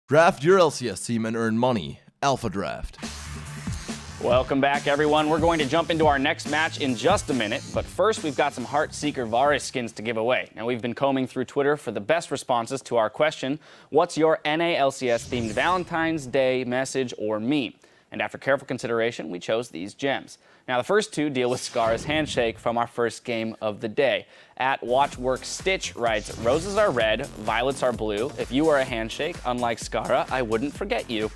Draft your LCS team and earn money. Alpha Draft. Welcome back, everyone. We're going to jump into our next match in just a minute, but first we've got some Heartseeker Varus skins to give away. Now, we've been combing through Twitter for the best responses to our question, what's your NA LCS-themed Valentine's Day message or meme? And after careful consideration, we chose these gems. Now, the first two deal with Scar's handshake from our first game of the day. At Watchwork Stitch writes, roses are red, violets are blue. If you were a handshake, unlike Scara, I wouldn't forget you.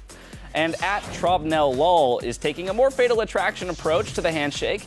And at Trobnell Lol is taking a more fatal attraction approach to the handshake.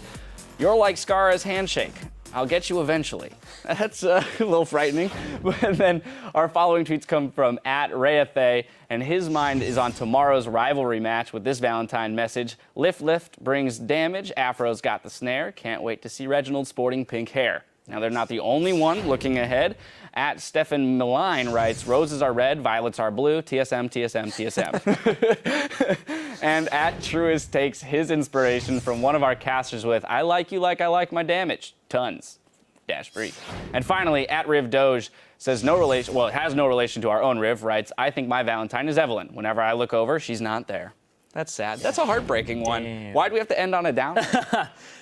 You're like Scara's handshake. I'll get you eventually. That's a little frightening. But then our following tweets come from at Rayathe, and his mind is on tomorrow's rivalry match with this Valentine message. Lift brings damage. Afro's got the snare. Can't wait to see Reginald sporting pink hair. Now, they're not the only one looking ahead. At Stefan Miline writes, roses are red, violets are blue, TSM, TSM, TSM. And at Truist takes his inspiration from one of our casters with, I like you like I like my damage. Tons. Dash breathe. And finally, at Riv Doge says no relation, well, it has no relation to our own Riv, writes, I think my Valentine is Evelyn. Whenever I look over, she's not there. That's sad. That's a heartbreaking one. Why'd we have to end on a downer?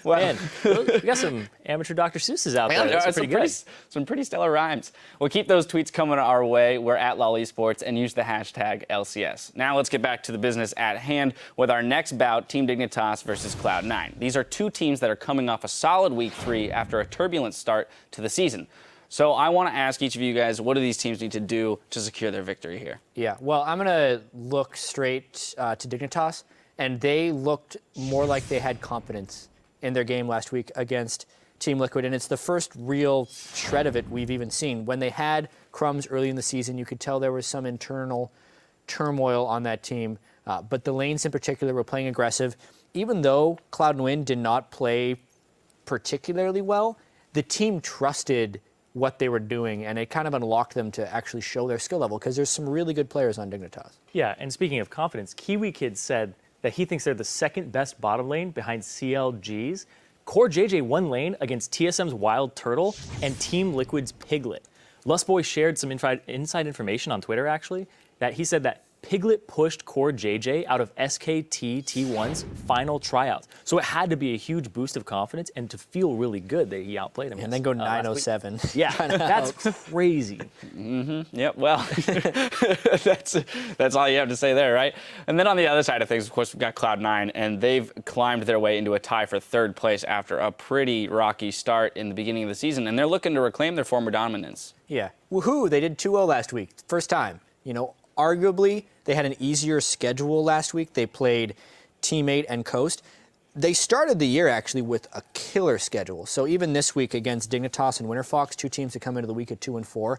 Well, man, we got some amateur Dr. Seuss's out there. That's pretty good. Some pretty stellar rhymes. We'll keep those tweets coming our way. We're at LOL Esports and use the hashtag LCS. Now let's get back to the business at hand with our next bout, Team Dignitas versus Cloud9. These are two teams that are coming off a solid week 3 after a turbulent start to the season. So I want to ask each of you guys, what do these teams need to do to secure their victory here? Yeah, well, I'm going to look straight to Dignitas, and they looked more like they had confidence in their game last week against Team Liquid, and it's the first real shred of it we've even seen. When they had crumbs early in the season, you could tell there was some internal turmoil on that team, but the lanes in particular were playing aggressive. Even though Cloud9 did not play particularly well, the team trusted what they were doing, and it kind of unlocked them to actually show their skill level because there's some really good players on Dignitas. Yeah, and speaking of confidence, Kiwi Kid said that he thinks they're the second best bottom lane behind CLG's. Core JJ won lane against TSM's Wild Turtle and Team Liquid's Piglet. Lustboy shared some inside information on Twitter, actually, that he said that Piglet pushed Core JJ out of SKT T1's final tryouts. So it had to be a huge boost of confidence and to feel really good that he outplayed him. And then go 907. Yeah, that's crazy. Yep, well, that's all you have to say there, right? And then on the other side of things, of course, we've got Cloud9, and they've climbed their way into a tie for 3rd place after a pretty rocky start in the beginning of the season, and they're looking to reclaim their former dominance. Yeah. Woohoo, they did 2-0 last week. First time, you know. Arguably, they had an easier schedule last week. They played Teammate and Coast. They started the year, actually, with a killer schedule. So even this week against Dignitas and Winterfox, two teams that come into the week at 2-4,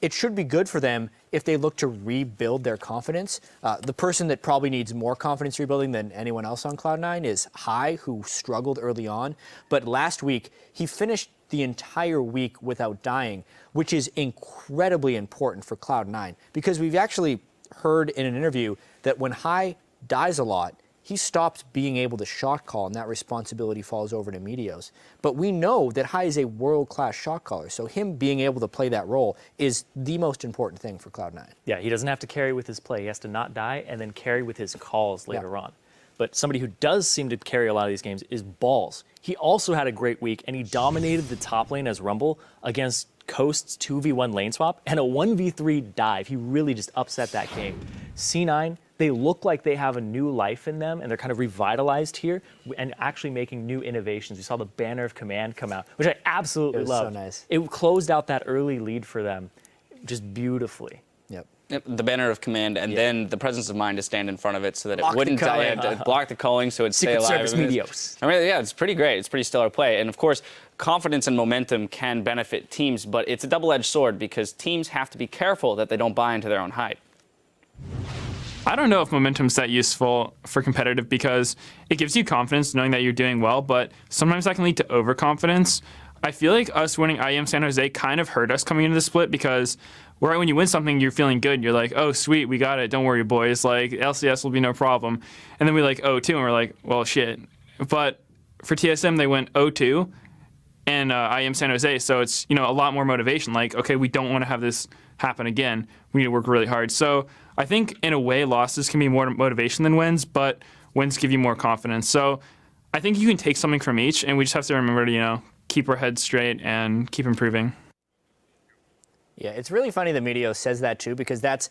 it should be good for them if they look to rebuild their confidence. The person that probably needs more confidence rebuilding than anyone else on Cloud9 is Hai, who struggled early on. But last week, he finished the entire week without dying, which is incredibly important for Cloud9 because we've actually heard in an interview that when Hai dies a lot, he stops being able to shot call, and that responsibility falls over to Meteos. But we know that Hai is a world-class shot caller, so him being able to play that role is the most important thing for Cloud9. Yeah, he doesn't have to carry with his play. He has to not die and then carry with his calls later on. But somebody who does seem to carry a lot of these games is Balls. He also had a great week, and he dominated the top lane as Rumble against Coast's 2v1 lane swap and a 1v3 dive. He really just upset that game. C9, they look like they have a new life in them, and they're kind of revitalized here and actually making new innovations. We saw the Banner of Command come out, which I absolutely loved. So nice. It closed out that early lead for them just beautifully. Yep, the Banner of Command, and then the presence of mind to stand in front of it so that it wouldn't die, block the culling so it'd stay alive. Secret Service Meteos. I mean, yeah, it's pretty great. It's pretty stellar play. And of course, confidence and momentum can benefit teams, but it's a double-edged sword because teams have to be careful that they don't buy into their own hype. I don't know if momentum's that useful for competitive because it gives you confidence knowing that you're doing well, but sometimes that can lead to overconfidence. I feel like us winning IEM San Jose kind of hurt us coming into the split because right when you win something, you're feeling good. You're like, oh, sweet, we got it. Don't worry, boys. Like, LCS will be no problem. And then we like 0-2, and we're like, well, shit. But for TSM, they went 0-2 and IEM San Jose, so it's, a lot more motivation. Like, okay, we don't want to have this happen again. We need to work really hard. So I think in a way losses can be more motivation than wins, but wins give you more confidence. So I think you can take something from each, and we just have to remember to, keep our heads straight and keep improving. Yeah, it's really funny that Meteos says that too, because that's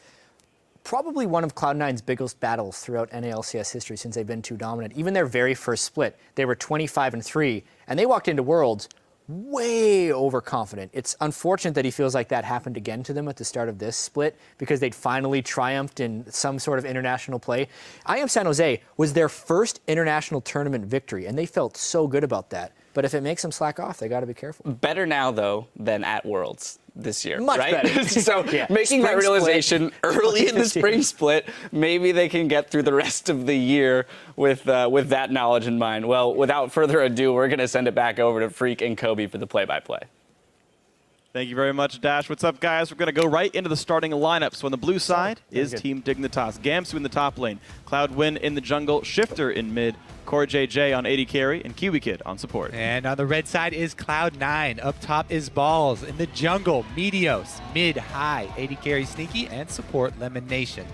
probably one of Cloud9's biggest battles throughout NALCS history since they've been too dominant. Even their very first split, they were 25-3, and they walked into Worlds way overconfident. It's unfortunate that he feels like that happened again to them at the start of this split because they'd finally triumphed in some sort of international play. IM San Jose was their first international tournament victory, and they felt so good about that. But if it makes them slack off, they got to be careful. Better now, though, than at Worlds this year. Much right? better. So Yeah. making that Spring realization split. early in the spring split, maybe they can get through the rest of the year with that knowledge in mind. Well, without further ado, we're going to send it back over to Freak and Kobe for the play-by-play. Thank you very much, Dash. What's up, guys? We're going to go right into the starting lineup. So on the blue side is Team Dignitas. Gamsu in the top lane, Cloud9 in the jungle, Shifter in mid, Core JJ on AD carry, and Kiwi Kid on support. And on the red side is Cloud9. Up top is Balls. In the jungle, Meteos. Mid, high, AD carry Sneaky, and support Lemon Nation.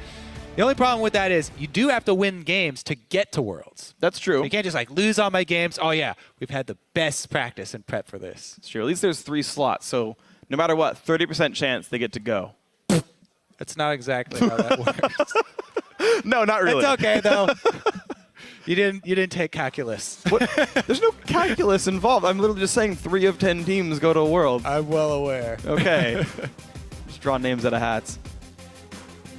The only problem with that is you do have to win games to get to Worlds. That's true. You can't just lose all my games. Oh yeah, we've had the best practice and prep for this. It's true. At least there's 3 slots, so no matter what, 30% chance they get to go. That's not exactly how that works. No, not really. It's okay though. You didn't take calculus. What? There's no calculus involved. I'm literally just saying 3 of 10 teams go to a world. I'm well aware. Okay. Just draw names out of hats.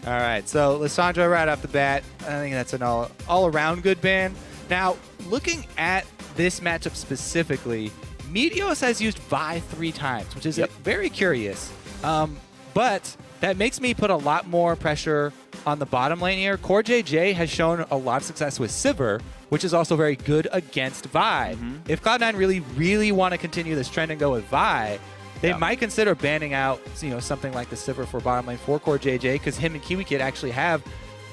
All right, so Lissandra right off the bat, I think that's an all-around good ban. Now, looking at this matchup specifically, Meteos has used Vi 3 times, which is very curious. But that makes me put a lot more pressure on the bottom lane here. Core JJ has shown a lot of success with Sivir, which is also very good against Vi. If Cloud9 really want to continue this trend and go with Vi, they might consider banning out, something like the Sivir for bottom lane for Core JJ, because him and Kiwi Kid actually have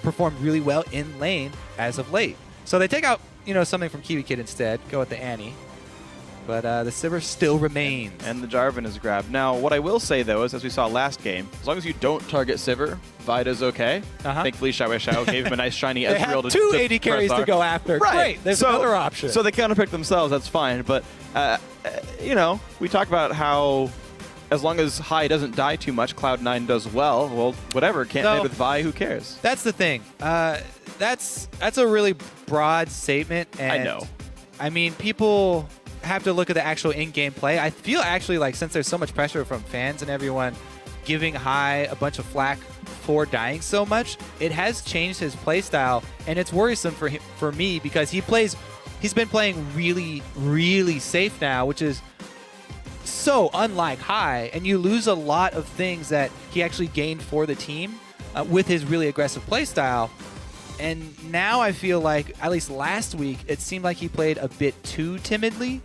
performed really well in lane as of late. So they take out, something from Kiwi Kid instead, go with the Annie. But the Sivir still remains. And the Jarvan is grabbed. Now, what I will say, though, is as we saw last game, as long as you don't target Sivir, Vida's okay. Thankfully, Xiao gave him a nice shiny They Ezreal have to 2 to AD carries to go after. Right. Great, there's another option. So they counterpick themselves, that's fine. But, we talk about how as long as High doesn't die too much, Cloud9 does well. Well, whatever, can't play with Vi, who cares? That's the thing. That's a really broad statement. And I know. I mean, people have to look at the actual in-game play. I feel actually like since there's so much pressure from fans and everyone giving High a bunch of flack for dying so much, it has changed his play style, and it's worrisome for me because he's been playing really, really safe now, which is so unlike High, and you lose a lot of things that he actually gained for the team with his really aggressive play style. And now I feel like, at least last week, it seemed like he played a bit too timidly.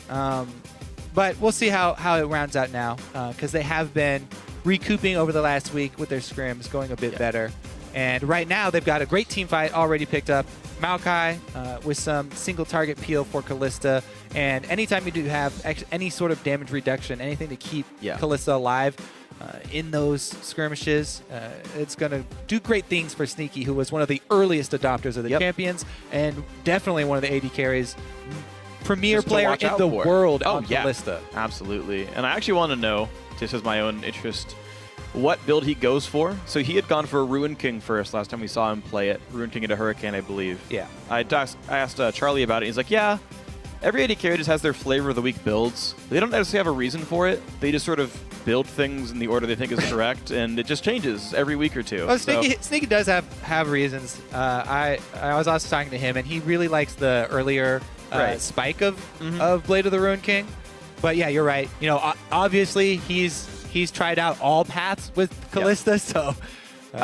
But we'll see how it rounds out now, because they have been recouping over the last week with their scrims, going a bit better. And right now, they've got a great team fight already picked up. Maokai with some single target peel for Kalista. And anytime you do have any sort of damage reduction, anything to keep Kalista alive, in those skirmishes, it's going to do great things for Sneaky, who was one of the earliest adopters of the champions, and definitely one of the AD carries, premier player in the world on Kalista. Absolutely. And I actually want to know, just as my own interest, what build he goes for. So he had gone for a Ruin King first last time we saw him play it. Ruin King into Hurricane, I believe. Yeah. I asked Charlie about it. He's like, yeah, every AD carry just has their flavor of the week builds. They don't necessarily have a reason for it. They just sort of build things in the order they think is correct, and it just changes every week or two. Well, Sneaky does have reasons. I was also talking to him, and he really likes the earlier spike of Blade of the Ruin King. But yeah, you're right. Obviously he's tried out all paths with Kalista, so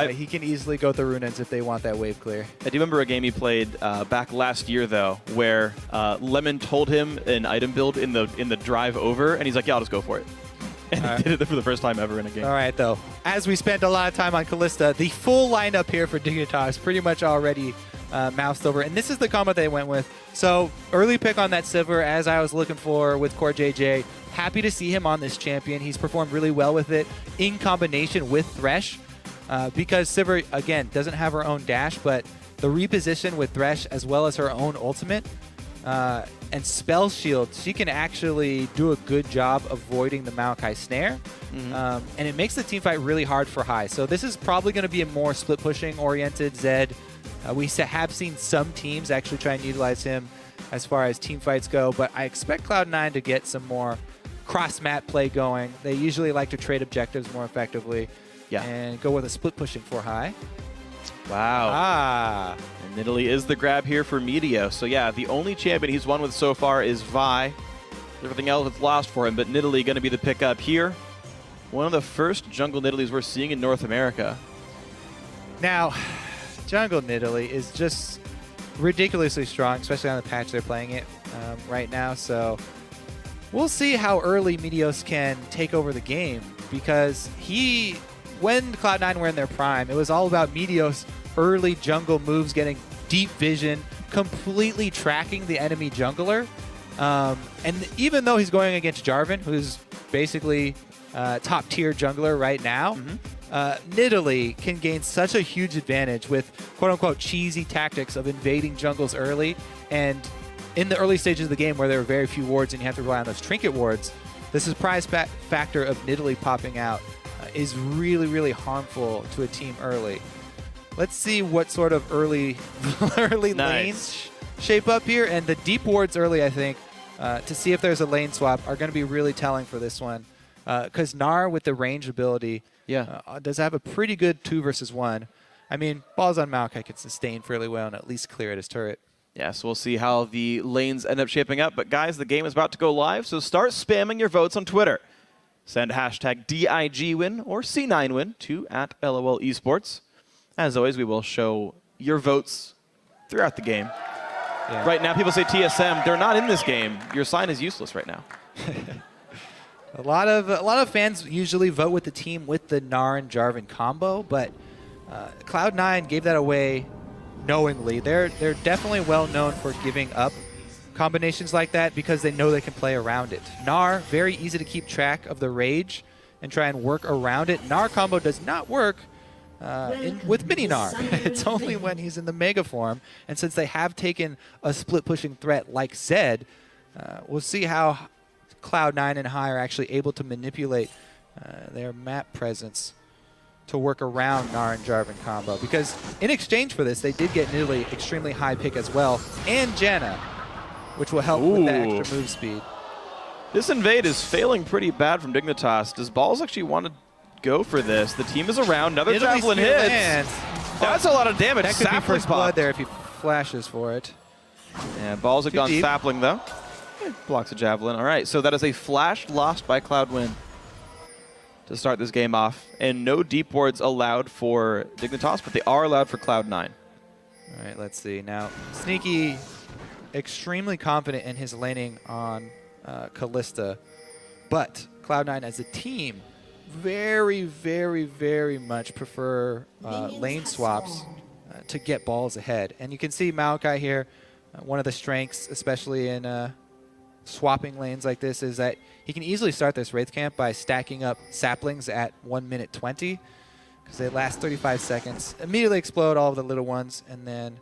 he can easily go through Runins if they want that wave clear. I do remember a game he played back last year, though, where Lemon told him an item build in the drive over, and he's like, yeah, I'll just go for it. And he did it for the first time ever in a game. All right, though. As we spent a lot of time on Kalista, the full lineup here for Dignitas pretty much already moused over. And this is the combo they went with. So early pick on that Sivir, as I was looking for with Core JJ. Happy to see him on this champion. He's performed really well with it in combination with Thresh. because Sivir, again, doesn't have her own dash, but the reposition with Thresh as well as her own ultimate and Spell Shield, she can actually do a good job avoiding the Maokai snare. And it makes the team fight really hard for Hai. So this is probably going to be a more split pushing oriented Zed. We have seen some teams actually try and utilize him as far as team fights go, but I expect Cloud9 to get some more cross-map play going. They usually like to trade objectives more effectively and go with a split pushing for Hai. Wow. And Nidalee is the grab here for Meteos. So yeah, the only champion he's won with so far is Vi. Everything else is lost for him, but Nidalee going to be the pickup here. One of the first jungle Nidalees we're seeing in North America. Now, jungle Nidalee is just ridiculously strong, especially on the patch they're playing it right now. So we'll see how early Meteos can take over the game, because when Cloud9 were in their prime, it was all about Meteos' early jungle moves, getting deep vision, completely tracking the enemy jungler. And even though he's going against Jarvan, who's basically top tier jungler right now, Nidalee can gain such a huge advantage with quote-unquote cheesy tactics of invading jungles early. And in the early stages of the game where there are very few wards and you have to rely on those trinket wards, the surprise factor of Nidalee popping out is really, really harmful to a team early. Let's see what sort of early lanes shape up here. And the deep wards early, I think, to see if there's a lane swap, are going to be really telling for this one. Because Gnar with the range ability does have a pretty good 2 versus 1. I mean, balls on Maokai can sustain fairly well and at least clear at his turret. Yeah, so we'll see how the lanes end up shaping up. But guys, the game is about to go live, so start spamming your votes on Twitter. Send hashtag DIGWin or C9Win to @LOL Esports. As always, we will show your votes throughout the game. Yeah. Right now, people say TSM. They're not in this game. Your sign is useless right now. A lot of fans usually vote with the team with the Gnar and Jarvan combo, but Cloud9 gave that away knowingly. They're definitely well known for giving up combinations like that because they know they can play around it. Gnar, very easy to keep track of the rage and try and work around it. Gnar combo does not work with mini Gnar. It's only when he's in the mega form, and since they have taken a split pushing threat like Zed, we'll see how Cloud9 and Hai are actually able to manipulate their map presence to work around Gnar and Jarvan combo. Because in exchange for this, they did get Nidalee extremely high pick as well, and Janna, which will help with that extra move speed. This invade is failing pretty bad from Dignitas. Does Balls actually want to go for this? The team is around. Another javelin hits. That's a lot of damage. That could be first blood there if he flashes for it. Yeah, Balls have gone sapling though. It blocks a javelin. All right, so that is a flash lost by Cloud9 to start this game off. And no deep wards allowed for Dignitas, but they are allowed for Cloud9. All right, let's see. Now, Sneaky, extremely confident in his laning on Kalista, but Cloud9 as a team very, very, very much prefer lane swaps to get Balls ahead. And you can see Maokai here, one of the strengths, especially in swapping lanes like this, is that he can easily start this Wraith Camp by stacking up saplings at 1:20, because they last 35 seconds, immediately explode all of the little ones, and then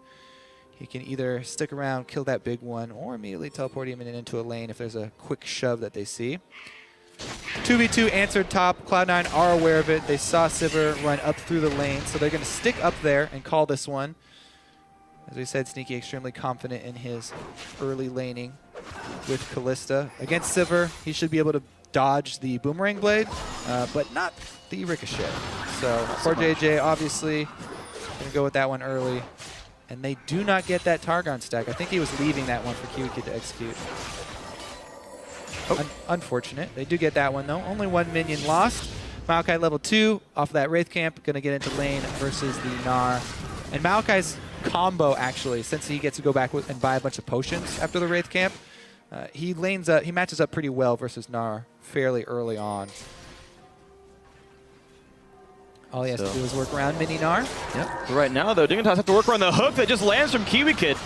he can either stick around, kill that big one, or immediately teleport him into a lane if there's a quick shove that they see. 2v2 answered top. Cloud9 are aware of it. They saw Sivir run up through the lane, so they're going to stick up there and call this one. As we said, Sneaky extremely confident in his early laning with Kalista. Against Sivir, he should be able to dodge the Boomerang Blade, but not the Ricochet. So for JJ, obviously, going to go with that one early. And they do not get that Targon stack. I think he was leaving that one for KiwiKid to execute. Unfortunate. They do get that one, though. Only one minion lost. Maokai level 2 off of that Wraith Camp. Going to get into lane versus the Gnar. And Maokai's combo, actually, since he gets to go back and buy a bunch of potions after the Wraith Camp, he matches up pretty well versus Gnar fairly early on. All he has to do is work around mini Gnar. Yep. Right now, though, Dignitas have to work around the hook that just lands from KiwiKid.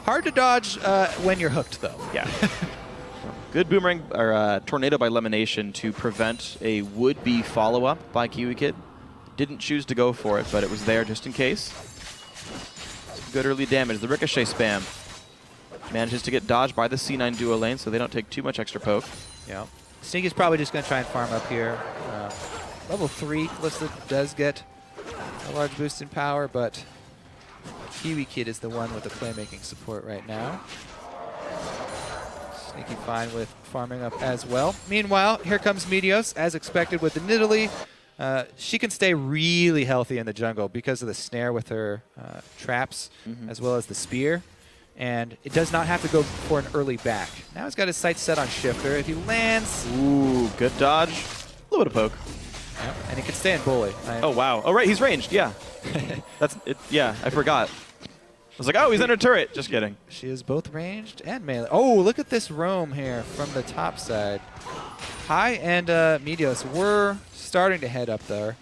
Hard to dodge when you're hooked, though. Yeah. Good boomerang or tornado by Lemonation to prevent a would-be follow-up by KiwiKid. Didn't choose to go for it, but it was there just in case. Good early damage. The ricochet spam manages to get dodged by the C9 duo lane, so they don't take too much extra poke. Yeah. Sneaky's probably just going to try and farm up here. Level 3, Kalista does get a large boost in power, but Kiwi Kid is the one with the playmaking support right now. Sneaky fine with farming up as well. Meanwhile, here comes Meteos, as expected with the Nidalee. She can stay really healthy in the jungle because of the snare with her traps, as well as the spear. And it does not have to go for an early back. Now he's got his sights set on Shifter. If he lands... Ooh, good dodge. A little bit of poke. Yep. And he can stay in bully. Oh, wow. Oh, right, he's ranged, yeah. That's it. Yeah, I forgot. I was like, oh, he's under turret. Just kidding. She is both ranged and melee. Oh, look at this roam here from the top side. Hai and Meteos were starting to head up there.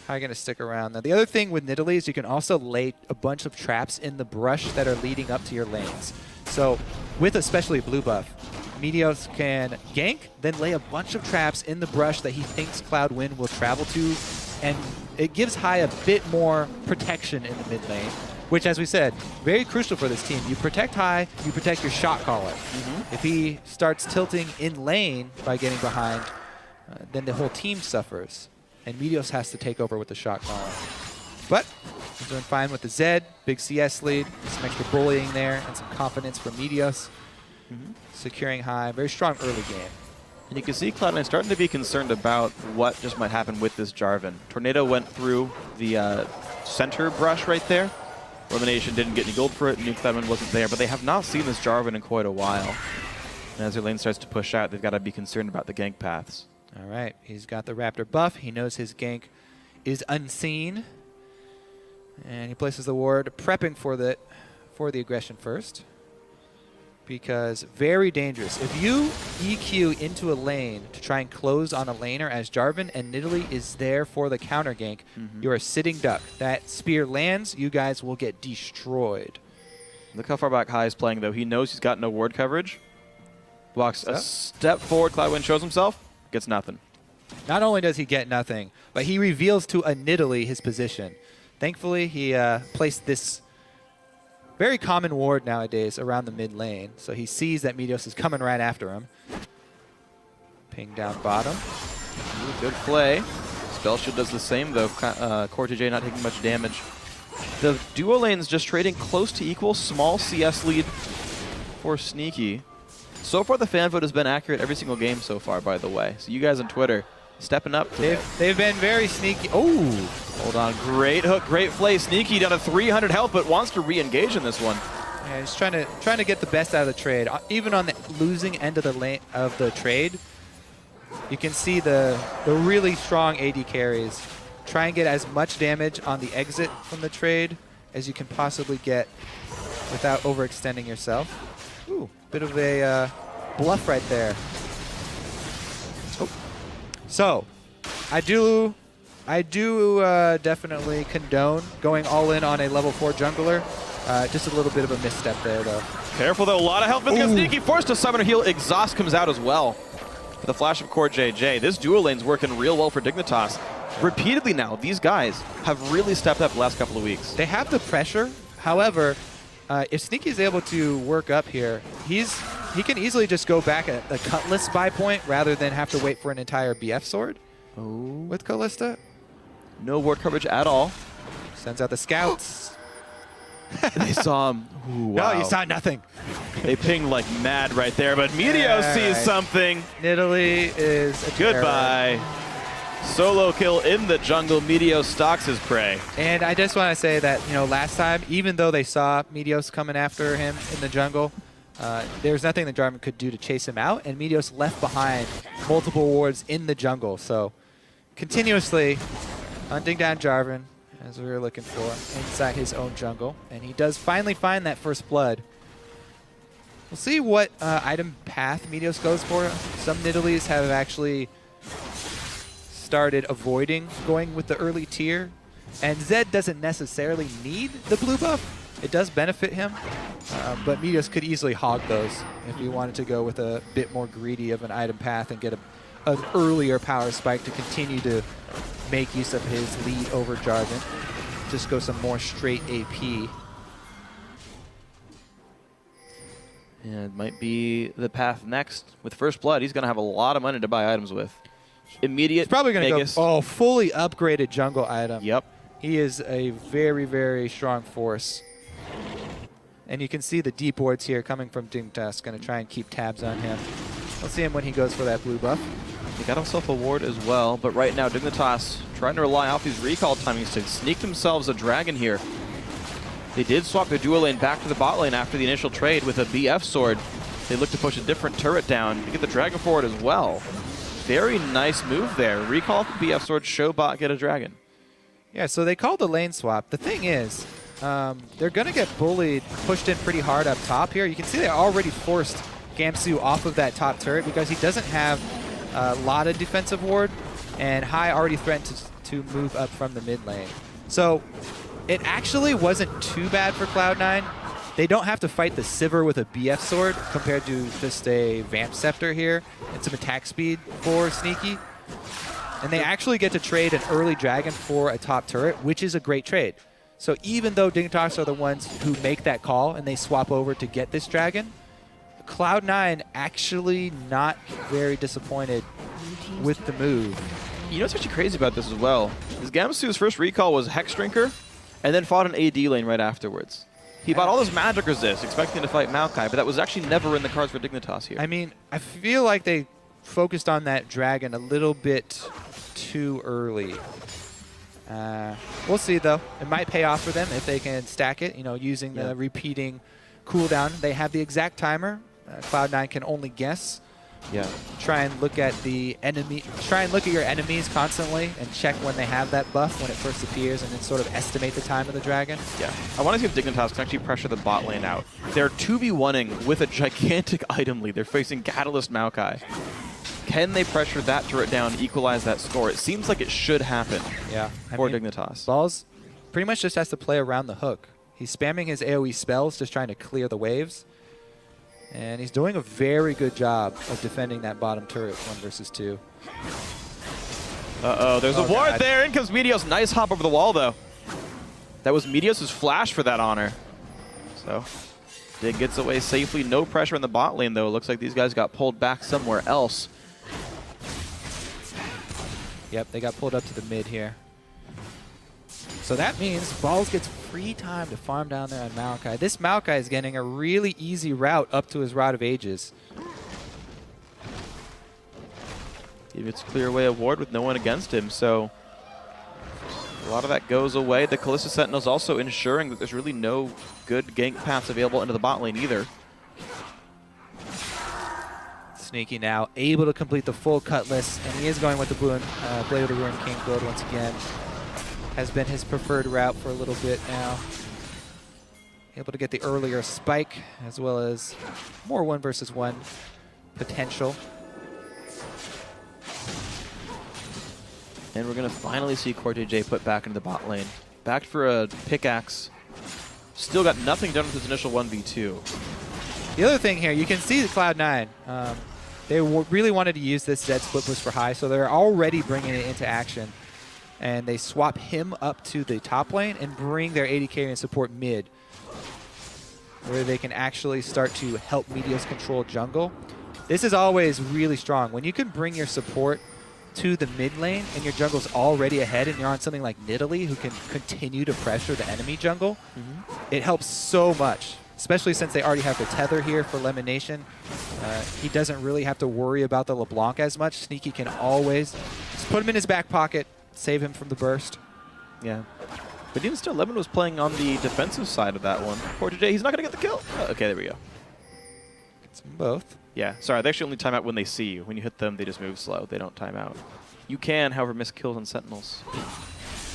Hai going to stick around. Now, the other thing with Nidalee is you can also lay a bunch of traps in the brush that are leading up to your lanes. So with especially blue buff, Meteos can gank, then lay a bunch of traps in the brush that he thinks Cloud-Wind will travel to, and it gives Hai a bit more protection in the mid lane, which, as we said, very crucial for this team. You protect Hai, you protect your shot caller. If he starts tilting in lane by getting behind, then the whole team suffers, and Meteos has to take over with the shot caller. But he's doing fine with the Zed, big CS lead, some extra bullying there, and some confidence from Meteos. Securing Hai, very strong early game. And you can see Cloud9 starting to be concerned about what just might happen with this Jarvan. Tornado went through the center brush right there. Elimination didn't get any gold for it, and Cloud9 wasn't there, but they have not seen this Jarvan in quite a while. And as their lane starts to push out, they've got to be concerned about the gank paths. All right, he's got the Raptor buff. He knows his gank is unseen. And he places the ward, prepping for the aggression first. Because very dangerous. If you EQ into a lane to try and close on a laner as Jarvan and Nidalee is there for the counter gank, you're a sitting duck. That spear lands, you guys will get destroyed. Look how far back Hai is playing, though. He knows he's got no ward coverage. Walks a step forward, Cloud9 shows himself, gets nothing. Not only does he get nothing, but he reveals to a Nidalee his position. Thankfully, he placed this very common ward nowadays around the mid lane, so he sees that Meteos is coming right after him. Ping down bottom. Ooh, good play. Spell Shield does the same, though. CoreJJ not taking much damage. The duo lanes just trading close to equal, small CS lead for Sneaky. So far, the fan vote has been accurate every single game so far, by the way. So you guys on Twitter, stepping up today. They've been very sneaky. Oh! Hold on. Great hook, great play. Sneaky down to 300 health, but wants to re-engage in this one. Yeah, he's trying to get the best out of the trade. Even on the losing end of the trade, you can see the really strong AD carries. Try and get as much damage on the exit from the trade as you can possibly get without overextending yourself. Ooh, bit of a bluff right there. Oh. So, I do definitely condone going all in on a level 4 jungler. Just a little bit of a misstep there, though. Careful, though. A lot of health. Sneaky forced to summon a heal. Exhaust comes out as well. With a flash of CoreJJ. This duo lane's working real well for Dignitas. Repeatedly now, these guys have really stepped up the last couple of weeks. They have the pressure. However, if Sneaky's able to work up here, he can easily just go back at the Cutlass buy point rather than have to wait for an entire BF sword with Kalista. No ward coverage at all. Sends out the scouts. They saw him. Ooh, wow. No, you saw nothing. They pinged like mad right there, but Meteos sees something. Nidalee is a goodbye. Solo kill in the jungle. Meteos stalks his prey. And I just want to say that, last time, even though they saw Meteos coming after him in the jungle, there's nothing that Jarvan could do to chase him out, and Meteos left behind multiple wards in the jungle. So continuously hunting down Jarvan, as we were looking for, inside his own jungle. And he does finally find that first blood. We'll see what item path Meteos goes for. Some Nidalees have actually started avoiding going with the early tier. And Zed doesn't necessarily need the blue buff. It does benefit him. But Meteos could easily hog those if he wanted to go with a bit more greedy of an item path and get an earlier power spike to continue to make use of his lead over Jarvan. Just go some more straight AP. And it might be the path next. With First Blood, he's going to have a lot of money to buy items with. Immediate He's probably going to Vegas. go, fully upgraded jungle item. Yep. He is a very, very strong force. And you can see the deep wards here coming from Dignitas. Going to try and keep tabs on him. We'll see him when he goes for that blue buff. He got himself a ward as well, but right now Dignitas trying to rely off these recall timings to sneak themselves a dragon here. They did swap their dual lane back to the bot lane after the initial trade with a BF sword. They look to push a different turret down to get the dragon forward as well. Very nice move there. Recall the BF sword, show bot, get a dragon. Yeah, so they called the lane swap. The thing is, they're going to get bullied, pushed in pretty hard up top here. You can see they already forced Gamsu off of that top turret because he doesn't have a lot of defensive ward, and Hai already threatened to move up from the mid lane. So it actually wasn't too bad for Cloud9. They don't have to fight the Sivir with a BF sword compared to just a Vamp Scepter here and some attack speed for Sneaky. And they actually get to trade an early dragon for a top turret, which is a great trade. So even though Dignitas are the ones who make that call and they swap over to get this dragon, Cloud9 actually not very disappointed with the move. You know what's actually crazy about this as well? Is Gamsu's first recall was Hex Drinker, and then fought an AD lane right afterwards. He bought all this magic resist, expecting to fight Maokai, but that was actually never in the cards for Dignitas here. I mean, I feel like they focused on that dragon a little bit too early. We'll see, though. It might pay off for them if they can stack it, you know, using the repeating cooldown. They have the exact timer. Cloud9 can only guess. Yeah. Try and look at the enemy. Try and look at your enemies constantly and check when they have that buff when it first appears, and then sort of estimate the time of the dragon. Yeah. I want to see if Dignitas can actually pressure the bot lane out. They're 2v1ing with a gigantic item lead. They're facing Catalyst Maokai. Can they pressure that turret down and equalize that score? It seems like it should happen for Dignitas. Balls pretty much just has to play around the hook. He's spamming his AoE spells, just trying to clear the waves. And he's doing a very good job of defending that bottom turret 1 versus 2. Uh-oh, there's a ward there. In comes Meteos. Nice hop over the wall, though. That was Meteos' flash for that honor. So, Dig gets away safely. No pressure in the bot lane, though. It looks like these guys got pulled back somewhere else. Yep, they got pulled up to the mid here. So that means Balls gets free time to farm down there on Maokai. This Maokai is getting a really easy route up to his Rod of Ages. He gets clear away a ward with no one against him, so a lot of that goes away. The Kalista Sentinel's also ensuring that there's really no good gank paths available into the bot lane either. Sneaky now, able to complete the full Cutlass, and he is going with the Blade of the Ruined King build once again. Has been his preferred route for a little bit now. Able to get the earlier spike, as well as more 1 versus 1 potential. And we're going to finally see CoreJJ put back into the bot lane. Back for a pickaxe. Still got nothing done with his initial 1v2. The other thing here, you can see the Cloud9. They really wanted to use this Zed split push for High, so they're already bringing it into action. And they swap him up to the top lane and bring their AD carry and support mid, where they can actually start to help Meteos control jungle. This is always really strong. When you can bring your support to the mid lane and your jungle's already ahead and you're on something like Nidalee who can continue to pressure the enemy jungle, it helps so much, especially since they already have the tether here for Lemonation. He doesn't really have to worry about the LeBlanc as much. Sneaky can always just put him in his back pocket, save him from the burst. Yeah. But even still, Lemon was playing on the defensive side of that one. CoreJJ, he's not going to get the kill. Oh, okay, there we go. Gets them both. Yeah, sorry, they actually only time out when they see you. When you hit them, they just move slow. They don't time out. You can, however, miss kills on Sentinels.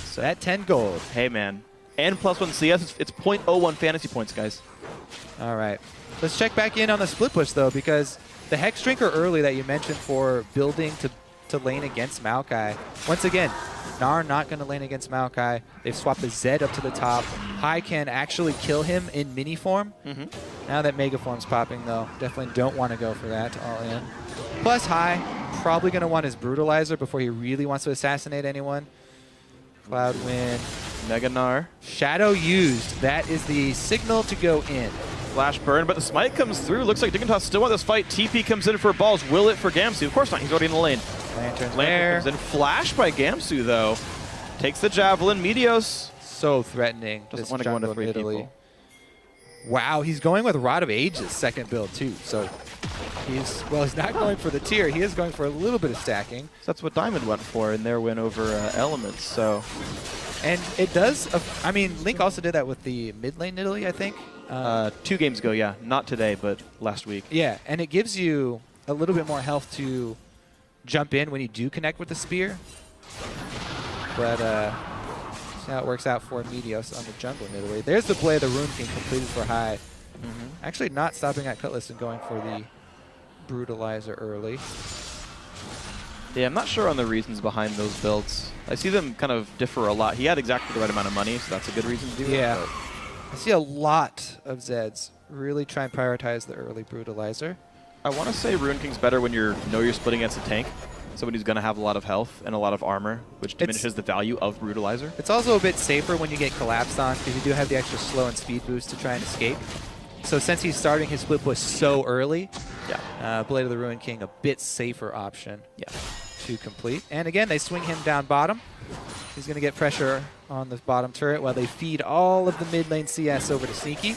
So at 10 gold. Hey, man. And +1 CS, it's 0.01 fantasy points, guys. All right. Let's check back in on the split push, though, because the Hex Drinker early that you mentioned for building to lane against Maokai. Once again, Gnar not going to lane against Maokai. They've swapped the Zed up to the top. Hai can actually kill him in mini form. Now that Mega Form's popping, though, definitely don't want to go for that all in. Plus, Hai probably going to want his Brutalizer before he really wants to assassinate anyone. Cloudwind. Mega Gnar. Shadow used. That is the signal to go in. Flash burn, but the smite comes through. Looks like Dignitas still want this fight. TP comes in for balls. Will it for Gamsu? Of course not. He's already in the lane. Lantern Lantern comes in. Flash by Gamsu, though. Takes the javelin. Meteos so threatening. doesn't this want to go into jungle 3 in Italy. people. Wow, he's going with Rod of Ages second build too. So he's not going for the tier. He is going for a little bit of stacking. So that's what Diamond went for in their win over Elements. So, and it does. I mean, Link also did that with the mid lane Italy, I think. 2 games ago, yeah, not today, but last week. Yeah, and it gives you a little bit more health to jump in when you do connect with the spear. But see how it works out for Meteos on the jungle in Italy. There's the play of the Rune King completed for high. Actually not stopping at Cutlass and going for the Brutalizer early. Yeah, I'm not sure on the reasons behind those builds. I see them kind of differ a lot. He had exactly the right amount of money, so that's a good reason to do it. Yeah. I see a lot of Zeds really try and prioritize the early Brutalizer. I want to say Rune King's better when you're splitting against a tank. Somebody who's going to have a lot of health and a lot of armor, which diminishes the value of Brutalizer. It's also a bit safer when you get collapsed on, because you do have the extra slow and speed boost to try and escape. So since he's starting his split push so early, Blade of the Ruined King, a bit safer option to complete. And again, they swing him down bottom. He's going to get pressure on the bottom turret while they feed all of the mid lane CS over to Sneaky.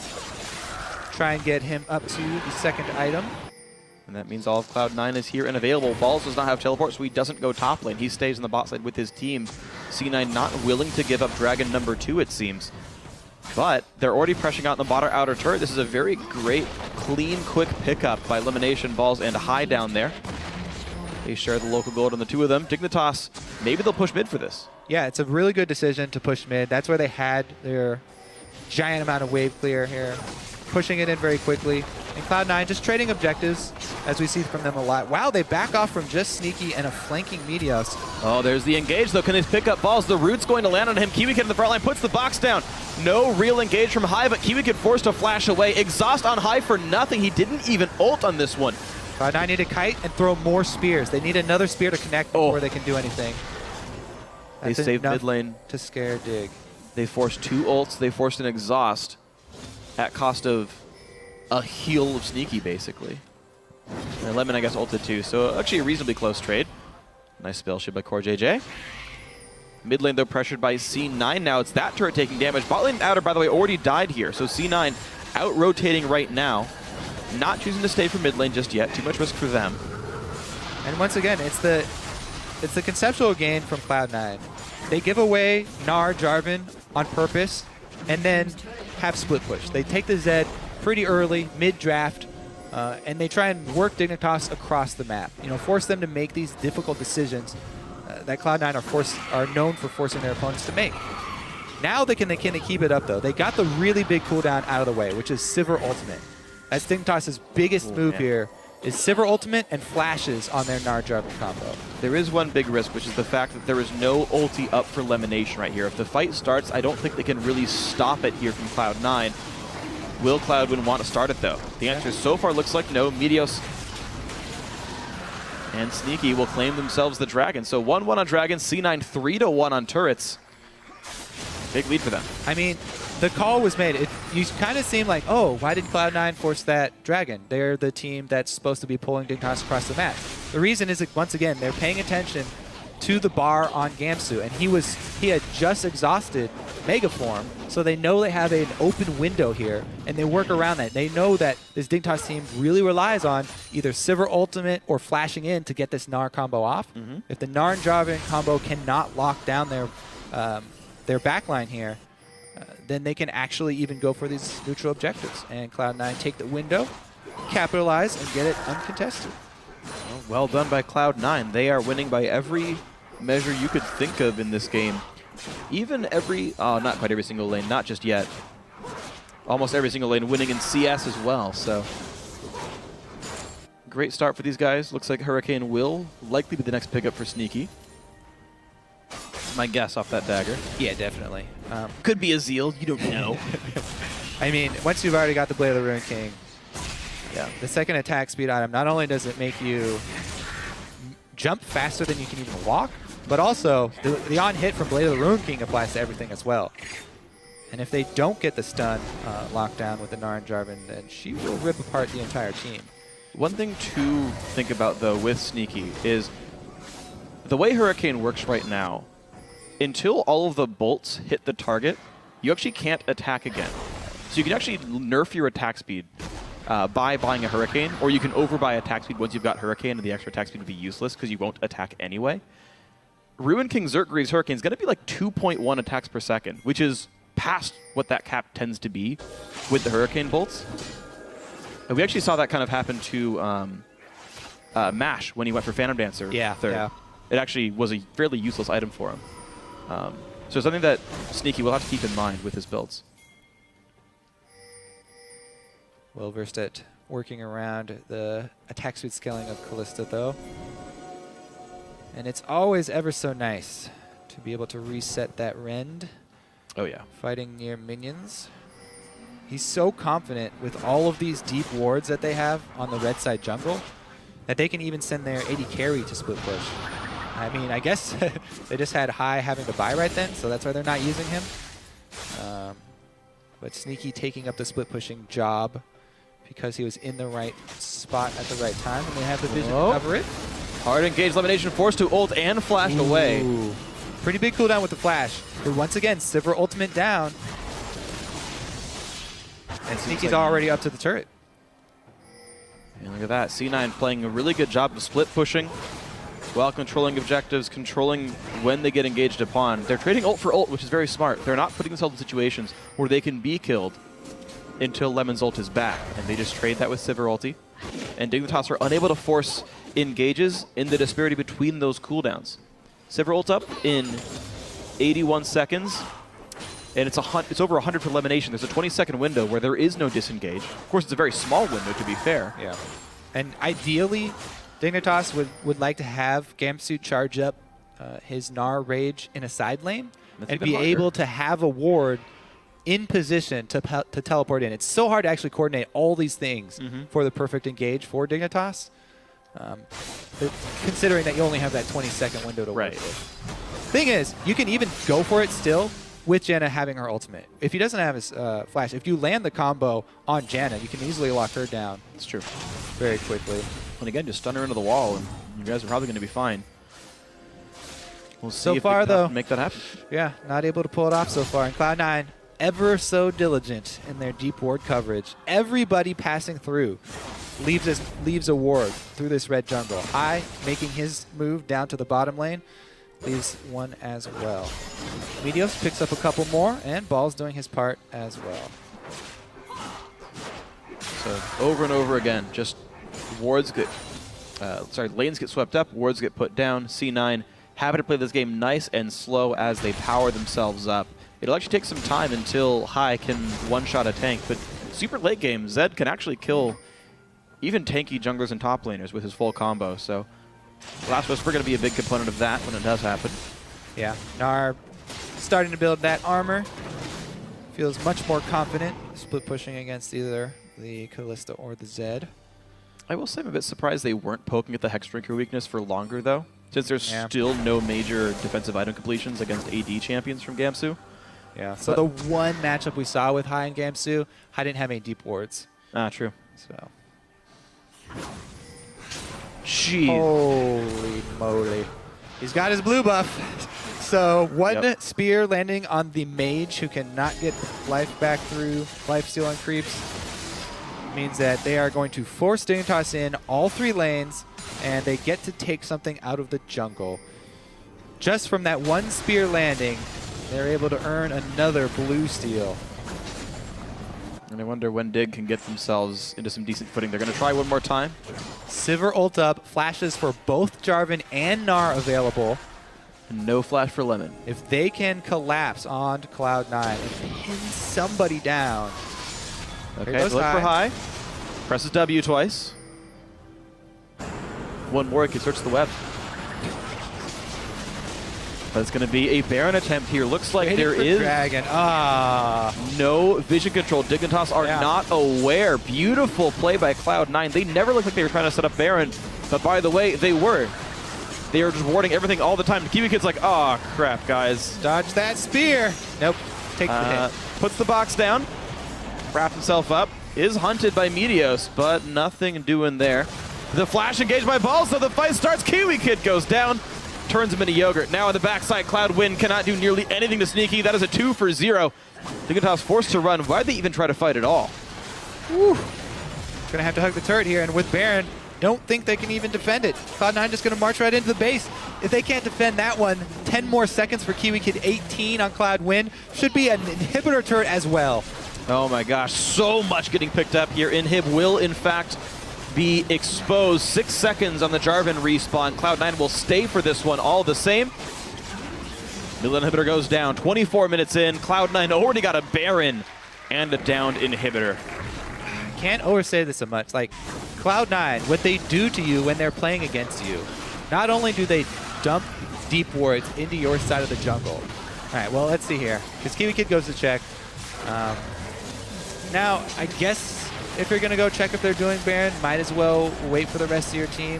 Try and get him up to the second item. And that means all of Cloud9 is here and available. Balls does not have teleport, so he doesn't go top lane. He stays on the bot side with his team. C9 not willing to give up Dragon number 2, it seems. But they're already pressuring out in the bottom outer turret. This is a very great, clean, quick pickup by Elimination, Balls, and High down there. They share the local gold on the 2 of them. Dignitas, maybe they'll push mid for this. Yeah, it's a really good decision to push mid. That's where they had their giant amount of wave clear here. Pushing it in very quickly. And Cloud9 just trading objectives, as we see from them a lot. Wow, they back off from just Sneaky and a flanking Meteos. Oh, there's the engage, though. Can they pick up balls? The root's going to land on him. Kiwi in the front line puts the box down. No real engage from High, but Kiwi forced to flash away. Exhaust on High for nothing. He didn't even ult on this one. Cloud9 need to kite and throw more spears. They need another spear to connect before they can do anything. They save mid lane to scare Dig. They forced 2 ults. They forced an exhaust at cost of a heal of Sneaky, basically. And Lemon, I guess, ulted too. So actually a reasonably close trade. Nice spell shield by Core JJ. Mid lane, though, pressured by C9 now. It's that turret taking damage. Bot lane outer, by the way, already died here. So C9 out-rotating right now. Not choosing to stay for mid lane just yet. Too much risk for them. And once again, it's the conceptual gain from Cloud9. They give away Gnar, Jarvan on purpose, and then have split push. They take the Zed pretty early, mid-draft, and they try and work Dignitas across the map. You know, force them to make these difficult decisions that Cloud9 are known for forcing their opponents to make. Now they can keep it up, though. They got the really big cooldown out of the way, which is Sivir Ultimate. That's Dignitas' biggest move here, is Sivir Ultimate and flashes on their Gnar Jarvan combo. There is one big risk, which is the fact that there is no ulti up for Lemonation right here. If the fight starts, I don't think they can really stop it here from Cloud9. Will Cloudwind want to start it, though? The answer so far looks like no. Meteos and Sneaky will claim themselves the Dragon. So 1-1 on Dragon, C9 3-1 on turrets. Big lead for them. I mean, the call was made. You kind of seem like, oh, why did Cloud9 force that Dragon? They're the team that's supposed to be pulling Dignitas across the map. The reason is that, once again, they're paying attention to the bar on Gamsu, and he had just exhausted Mega Form, so they know they have an open window here, and they work around that. They know that this Dignitas team really relies on either Sivir Ultimate or flashing in to get this Gnar combo off. If the Gnar and Jarvan combo cannot lock down their backline here, then they can actually even go for these neutral objectives. And Cloud9 take the window, capitalize, and get it uncontested. Well done by Cloud9. They are winning by every measure you could think of in this game. Even every, not quite every single lane, not just yet. Almost every single lane winning in CS as well, so. Great start for these guys. Looks like Hurricane will likely be the next pickup for Sneaky. My guess off that dagger. Yeah, definitely. Could be a Zeal, you don't know. I mean, once you've already got the Blade of the Ruined King, the second attack speed item, not only does it make you jump faster than you can even walk, but also the on-hit from Blade of the Ruin King applies to everything as well. And if they don't get the stun locked down with the Gnar and Jarvan, then she will rip apart the entire team. One thing to think about, though, with Sneaky is the way Hurricane works right now, until all of the bolts hit the target, you actually can't attack again. So you can actually nerf your attack speed by buying a Hurricane, or you can overbuy attack speed once you've got Hurricane, and the extra attack speed will be useless because you won't attack anyway. Ruin King Zerkgreaves Hurricane is going to be like 2.1 attacks per second, which is past what that cap tends to be with the Hurricane bolts. And we actually saw that kind of happen to Mash when he went for Phantom Dancer third. Yeah. It actually was a fairly useless item for him. So something that Sneaky will have to keep in mind with his builds. Well versed at working around the attack speed scaling of Kalista, though. And it's always ever so nice to be able to reset that rend. Oh, yeah. Fighting near minions. He's so confident with all of these deep wards that they have on the red side jungle that they can even send their AD carry to split push. I mean, I guess they just had High having to buy right then, so that's why they're not using him. But Sneaky taking up the split pushing job because he was in the right spot at the right time, and they have the vision to cover it. Hard engaged elimination, forced to ult and flashed away. Pretty big cooldown with the flash. But once again, Sivir ultimate down. And Sneaky's already up to the turret. And look at that. C9 playing a really good job of split pushing while controlling objectives, controlling when they get engaged upon. They're trading ult for ult, which is very smart. They're not putting themselves in situations where they can be killed until Lemon's ult is back. And they just trade that with Sivir ulti. And Dignitas are unable to force engages in the disparity between those cooldowns. Sivir ult up in 81 seconds. And it's over 100 for elimination. There's a 20-second window where there is no disengage. Of course, it's a very small window, to be fair. Yeah. And ideally, Dignitas would like to have Gamsu charge up his Gnar Rage in a side lane and be able to have a ward in position to teleport in. It's so hard to actually coordinate all these things for the perfect engage for Dignitas, considering that you only have that 20-second window to work with. Thing is, you can even go for it still with Janna having her ultimate. If he doesn't have his flash, if you land the combo on Janna, you can easily lock her down. It's true. Very quickly. And again, just stun her into the wall, and you guys are probably going to be fine. We'll see so if far, though, make that happen. Yeah, not able to pull it off so far. And Cloud9, ever so diligent in their deep ward coverage. Everybody passing through leaves a ward through this red jungle. High making his move down to the bottom lane. Leaves one as well. Meteos picks up a couple more, and Ball's doing his part as well. So over and over again, just wards get, lanes get swept up, wards get put down. C9 happy to play this game nice and slow as they power themselves up. It'll actually take some time until High can one-shot a tank, but super late game, Zed can actually kill even tanky junglers and top laners with his full combo. So Last Whisper going to be a big component of that when it does happen. Yeah, Gnar starting to build that armor. Feels much more confident split pushing against either the Kalista or the Zed. I will say I'm a bit surprised they weren't poking at the Hexdrinker weakness for longer, though, since there's still no major defensive item completions against AD champions from Gamsu. Yeah, so the one matchup we saw with High and Gamsu, High didn't have any deep wards. Ah, true. So. Jeez. Holy moly. He's got his blue buff. So one spear landing on the mage who cannot get life back through lifesteal and creeps means that they are going to force Dignitas in all 3 lanes, and they get to take something out of the jungle. Just from that one spear landing, they're able to earn another blue steal. And I wonder when Dig can get themselves into some decent footing. They're going to try one more time. Sivir ult up, flashes for both Jarvan and Gnar available. And no flash for Lemon. If they can collapse onto Cloud9 and pin somebody down. Okay, look for High. Presses W twice. One more, he can search the web. But it's going to be a Baron attempt here. Looks like there is Dragon. no vision control. Dignitas are not aware. Beautiful play by Cloud9. They never looked like they were trying to set up Baron, but by the way, they were. They are just warding everything all the time. Kiwi Kid's like, oh, crap, guys. Dodge that spear. Nope. Take the hit. Puts the box down. Wraps himself up. Is hunted by Meteos, but nothing doing there. The flash engaged by Balls, so the fight starts. Kiwi Kid goes down. Turns him into yogurt. Now on the backside, Cloud cannot do nearly anything to Sneaky. That is a 2 for 0. Dignitas forced to run. Why'd they even try to fight at all? Whew. Gonna have to hug the turret here, and with Baron, don't think they can even defend it. Cloud9 just gonna march right into the base. If they can't defend that one, 10 more seconds for Kiwi Kid, 18 on Cloud. Should be an inhibitor turret as well. Oh my gosh, so much getting picked up here. Inhib will, in fact, be exposed. 6 seconds on the Jarvan respawn. Cloud9 will stay for this one all the same. Middle inhibitor goes down. 24 minutes in. Cloud9 already got a Baron and a downed inhibitor. Can't oversay this so much. Like, Cloud9, what they do to you when they're playing against you, not only do they dump deep wards into your side of the jungle. All right, well, let's see here. Because Kiwi Kid goes to check. Now, I guess if you're going to go check if they're doing Baron, might as well wait for the rest of your team.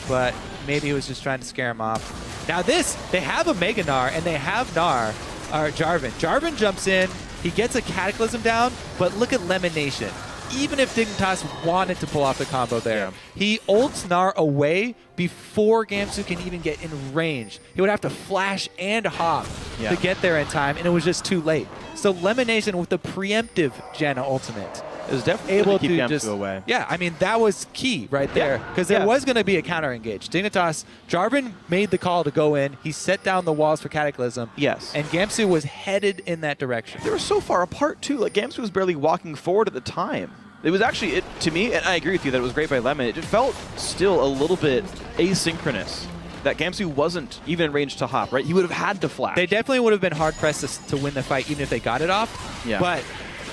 But maybe he was just trying to scare him off. Now this, they have a Mega Gnar, and they have Jarvan. Jarvan jumps in, he gets a Cataclysm down, but look at Lemon Nation. Even if Dignitas wanted to pull off the combo there, he ults Gnar away before Gamsu can even get in range. He would have to flash and hop to get there in time, and it was just too late. So Lemon Nation with the preemptive Janna ultimate is definitely able keep to Gamsu just away. Yeah, I mean that was key right there because there was going to be a counter engage. Dignitas, Jarvan made the call to go in. He set down the walls for Cataclysm. Yes, and Gamsu was headed in that direction. They were so far apart too. Like Gamsu was barely walking forward at the time. It was actually, to me, and I agree with you that it was great by Lemon. It just felt still a little bit asynchronous. That Gamsu wasn't even in range to hop, right? He would have had to flash. They definitely would have been hard pressed to win the fight even if they got it off. Yeah. But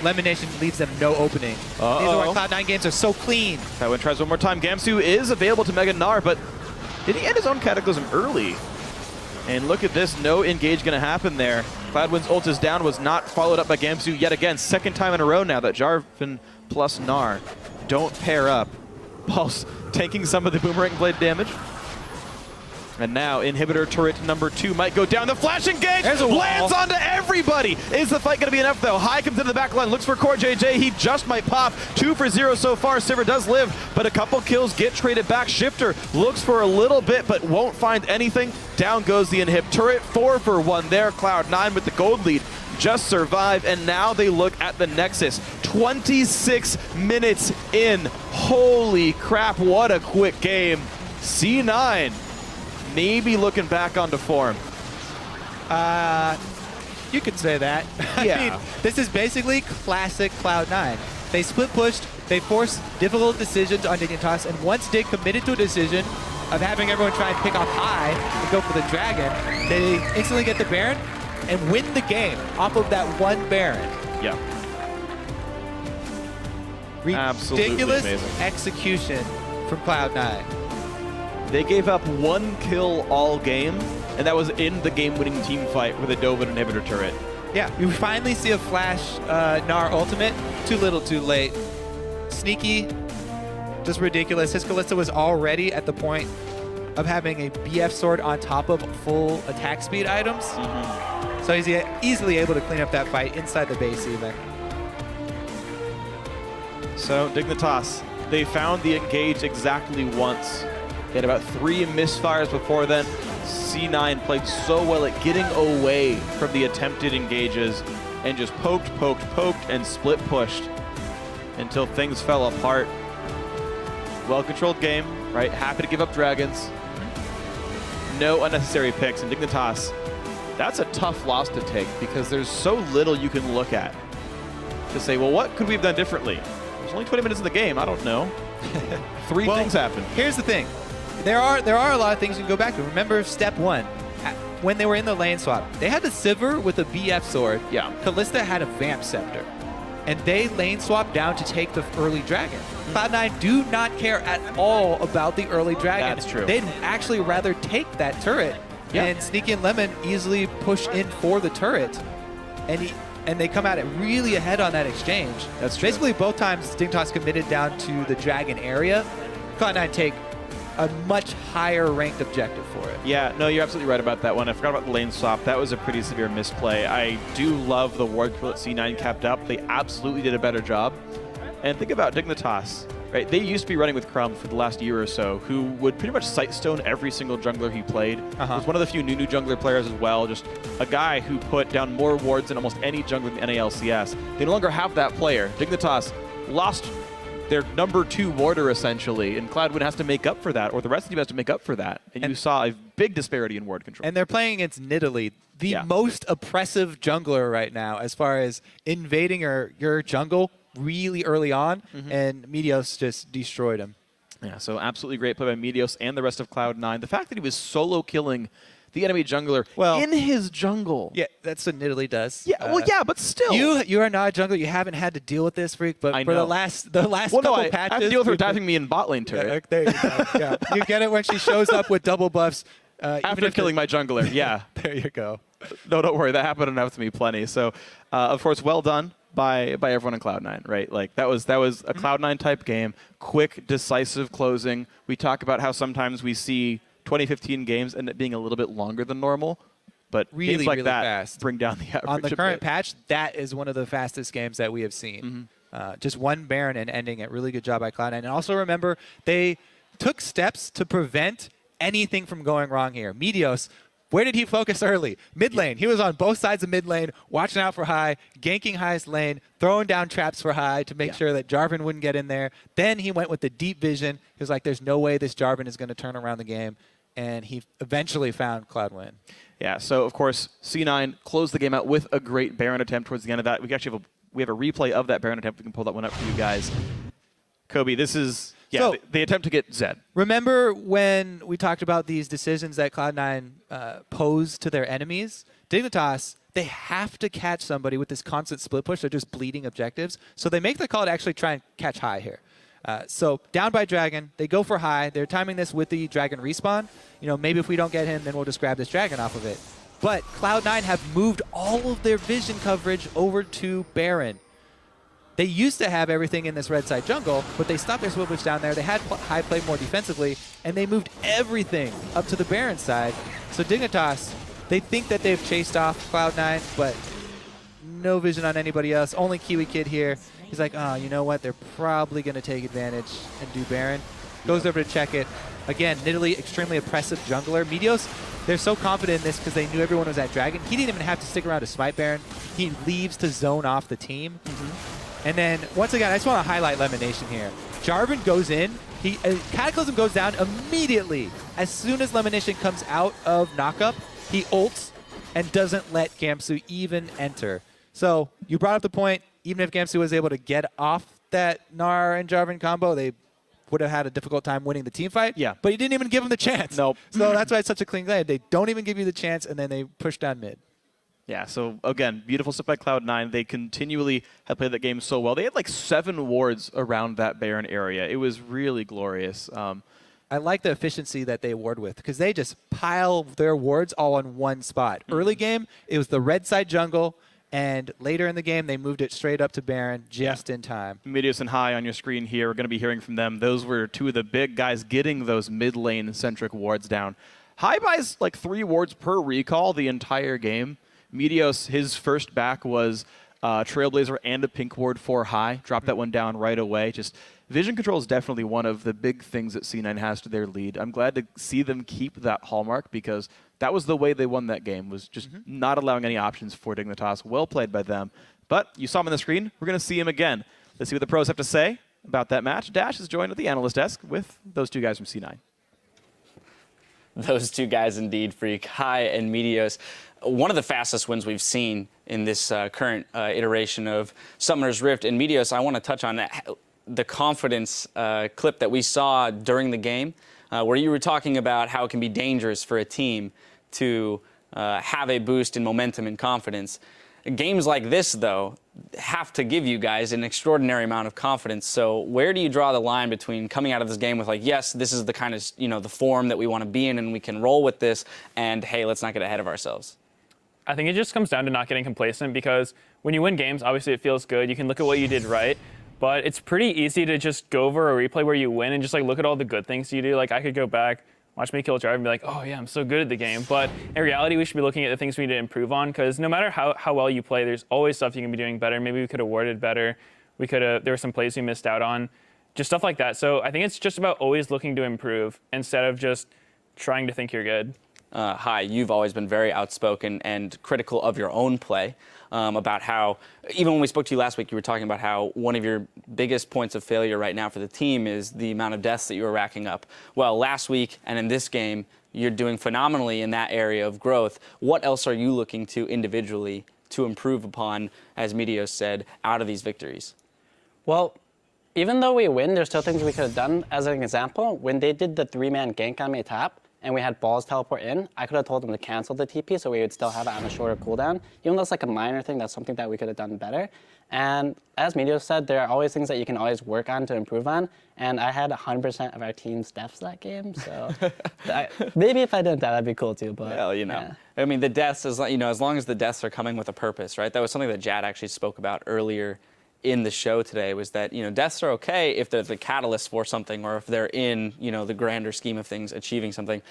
Lemon Nation leaves them no opening. These are why Cloud9 games are so clean. Cloud tries one more time. Gamsu is available to Mega Gnar, but did he end his own Cataclysm early? And look at this, no engage gonna happen there. Cloud ult is down, was not followed up by Gamsu yet again. Second time in a row now that Jarvan plus Gnar don't pair up. Pulse taking some of the Boomerang Blade damage. And now inhibitor turret number 2 might go down. The flash engage lands onto everybody. Is the fight going to be enough though? High comes into the back line, looks for CoreJJ. He just might pop. 2 for 0 so far. Sivir does live, but a couple kills get traded back. Shifter looks for a little bit, but won't find anything. Down goes the inhib turret. 4 for 1 there. Cloud9 with the gold lead. Just survive, and now they look at the Nexus. 26 minutes in. Holy crap, what a quick game. C9 maybe looking back onto form. You could say that. Yeah. I mean, this is basically classic Cloud9. They split pushed, they forced difficult decisions on Dignitas, and once Dig committed to a decision of having everyone try and pick off high and go for the dragon, they instantly get the Baron and win the game off of that one Baron. Yeah. Ridiculous amazing. execution from Cloud9. They gave up 1 kill all game, and that was in the game-winning team fight with a Dove and inhibitor turret. Yeah, we finally see a flash Gnar ultimate. Too little, too late. Sneaky, just ridiculous. His Kalista was already at the point of having a BF sword on top of full attack speed items. So he's easily able to clean up that fight inside the base even. So Dignitas, they found the engage exactly once. They had about 3 misfires before then. C9 played so well at getting away from the attempted engages and just poked, and split pushed until things fell apart. Well-controlled game, right? Happy to give up dragons. No unnecessary picks. And Dignitas, that's a tough loss to take because there's so little you can look at to say, well, what could we have done differently? There's only 20 minutes in the game. I don't know. 3 things happened. Here's the thing. There are a lot of things you can go back to. Remember step 1, when they were in the lane swap. They had the Sivir with a BF sword. Yeah. Kalista had a Vamp Scepter. And they lane swapped down to take the early dragon. Cloud9 do not care at all about the early dragon. That's true. They'd actually rather take that turret. Yeah. And Sneaky and Lemon easily push in for the turret. And they come at it really ahead on that exchange. That's true. Basically, both times Dignitas committed down to the dragon area. Cloud9 take a much higher ranked objective for it. Yeah, no, you're absolutely right about that one. I forgot about the lane swap. That was a pretty severe misplay. I do love the ward control that C9 kept up. They absolutely did a better job. And think about Dignitas, right? They used to be running with Crumb for the last year or so, who would pretty much sightstone every single jungler he played. Was one of the few new jungler players as well. Just a guy who put down more wards than almost any jungler in the NALCS. They no longer have that player. Dignitas lost their number 2 warder, essentially, and Cloud9 has to make up for that, or the rest of the team has to make up for that. And you saw a big disparity in ward control. And they're playing against Nidalee, the most oppressive jungler right now as far as invading your jungle really early on, and Meteos just destroyed him. Yeah, so absolutely great play by Meteos and the rest of Cloud9. The fact that he was solo killing the enemy jungler in his jungle. Yeah, that's what Nidalee does. Yeah, well, yeah, but still. You are not a jungler. You haven't had to deal with this, Freak, but for the last couple patches. I have to deal with her attacking me in bot lane turret. There you go. Yeah. You get it when she shows up with double buffs. After killing my jungler, yeah. There you go. No, don't worry. That happened enough to me plenty. So, of course, well done by everyone in Cloud9, right? Like that was a Cloud9 type game. Quick, decisive closing. We talk about how sometimes we see 2015 games end up being a little bit longer than normal, but really, games like really that fast. bring down the average. On the current patch, that is one of the fastest games that we have seen. Just one Baron and ending it. Really good job by Cloud9. And also remember, they took steps to prevent anything from going wrong here. Meteos, where did he focus early? Mid lane. He was on both sides of mid lane, watching out for High, ganking High's lane, throwing down traps for High to make sure that Jarvan wouldn't get in there. Then he went with the deep vision. He was like, there's no way this Jarvan is going to turn around the game. And he eventually found Cloud9. Yeah, so of course, C9 closed the game out with a great Baron attempt towards the end of that. We actually have a replay of that Baron attempt. We can pull that one up for you guys. Kobe, this is the attempt to get Zed. Remember when we talked about these decisions that Cloud9 pose to their enemies? Dignitas, they have to catch somebody with this constant split push. They're just bleeding objectives. So they make the call to actually try and catch High here. So down by Dragon, they go for High. They're timing this with the Dragon respawn. You know, maybe if we don't get him, then we'll just grab this Dragon off of it. But Cloud9 have moved all of their vision coverage over to Baron. They used to have everything in this red side jungle, but they stopped their split push down there. They had High play more defensively, and they moved everything up to the Baron side. So Dignitas, they think that they've chased off Cloud9, but no vision on anybody else. Only Kiwi Kid here. He's like, oh, you know what? They're probably going to take advantage and do Baron. Goes over to check it. Again, Nidalee, extremely oppressive jungler. Meteos, they're so confident in this because they knew everyone was at Dragon. He didn't even have to stick around to smite Baron. He leaves to zone off the team. And then, once again, I just want to highlight Lemonation here. Jarvan goes in. Cataclysm goes down immediately. As soon as Lemonation comes out of knockup, he ults and doesn't let Gamsu even enter. So, you brought up the point, even if Gamsu was able to get off that Gnar and Jarvan combo, they would have had a difficult time winning the team fight. Yeah. But he didn't even give him the chance. Nope. So that's why it's such a clean game. They don't even give you the chance, and then they push down mid. Yeah, so again, beautiful stuff by Cloud9. They continually have played that game so well. They had like 7 wards around that Baron area. It was really glorious. I like the efficiency that they ward with because they just pile their wards all in one spot. Early game, it was the red side jungle, and later in the game, they moved it straight up to Baron just in time. Meteos and High on your screen here. We're going to be hearing from them. Those were 2 of the big guys getting those mid lane centric wards down. High buys like 3 wards per recall the entire game. Meteos, his first back was Trailblazer and a pink ward for High. Dropped that one down right away. Just vision control is definitely one of the big things that C9 has to their lead. I'm glad to see them keep that hallmark because that was the way they won that game, was just not allowing any options for Dignitas. Well played by them. But you saw him on the screen. We're going to see him again. Let's see what the pros have to say about that match. Dash is joined at the analyst desk with those 2 guys from C9. Those 2 guys indeed, Freak. High and Meteos. One of the fastest wins we've seen in this current iteration of Summoner's Rift. And Meteos, I want to touch on that, the confidence clip that we saw during the game, where you were talking about how it can be dangerous for a team to have a boost in momentum and confidence. Games like this, though, have to give you guys an extraordinary amount of confidence. So where do you draw the line between coming out of this game with like, yes, this is the kind of, the form that we want to be in and we can roll with this, and hey, let's not get ahead of ourselves? I think it just comes down to not getting complacent because when you win games, obviously it feels good. You can look at what you did right. But it's pretty easy to just go over a replay where you win and just like look at all the good things you do. Like I could go back, watch me kill a drive and be like, oh yeah, I'm so good at the game. But in reality, we should be looking at the things we need to improve on, because no matter how well you play, there's always stuff you can be doing better. Maybe we could have worded better. There were some plays we missed out on, just stuff like that. So I think it's just about always looking to improve instead of just trying to think you're good. Hi, you've always been very outspoken and critical of your own play, about how, even when we spoke to you last week, you were talking about how one of your biggest points of failure right now for the team is the amount of deaths that you were racking up. Well, last week and in this game, you're doing phenomenally in that area of growth. What else are you looking to individually to improve upon, as Meteos said, out of these victories? Well, even though we win, there's still things we could have done. As an example, when they did the 3-man gank on me top, and we had balls teleport in, I could have told them to cancel the TP so we would still have it on a shorter cooldown. Even though it's like a minor thing, that's something that we could have done better. And as Meteos said, there are always things that you can always work on to improve on. And I had 100% of our team's deaths that game, so maybe if I didn't die, that'd be cool too. But well, yeah. I mean, the deaths, as long as the deaths are coming with a purpose, right? That was something that Jad actually spoke about earlier in the show today, was that, deaths are okay if they're the catalyst for something, or if they're in, the grander scheme of things, achieving something.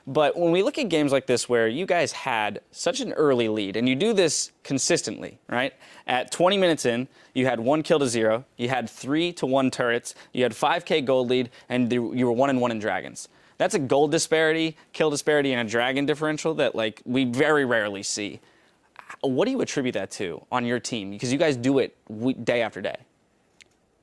But when we look at games like this where you guys had such an early lead, and you do this consistently, right? At 20 minutes in, you had 1 kill to 0, you had 3-1 turrets, you had 5K gold lead, and you were 1-1 in dragons. That's a gold disparity, kill disparity, and a dragon differential that we very rarely see. What do you attribute that to on your team? Because you guys do it day after day.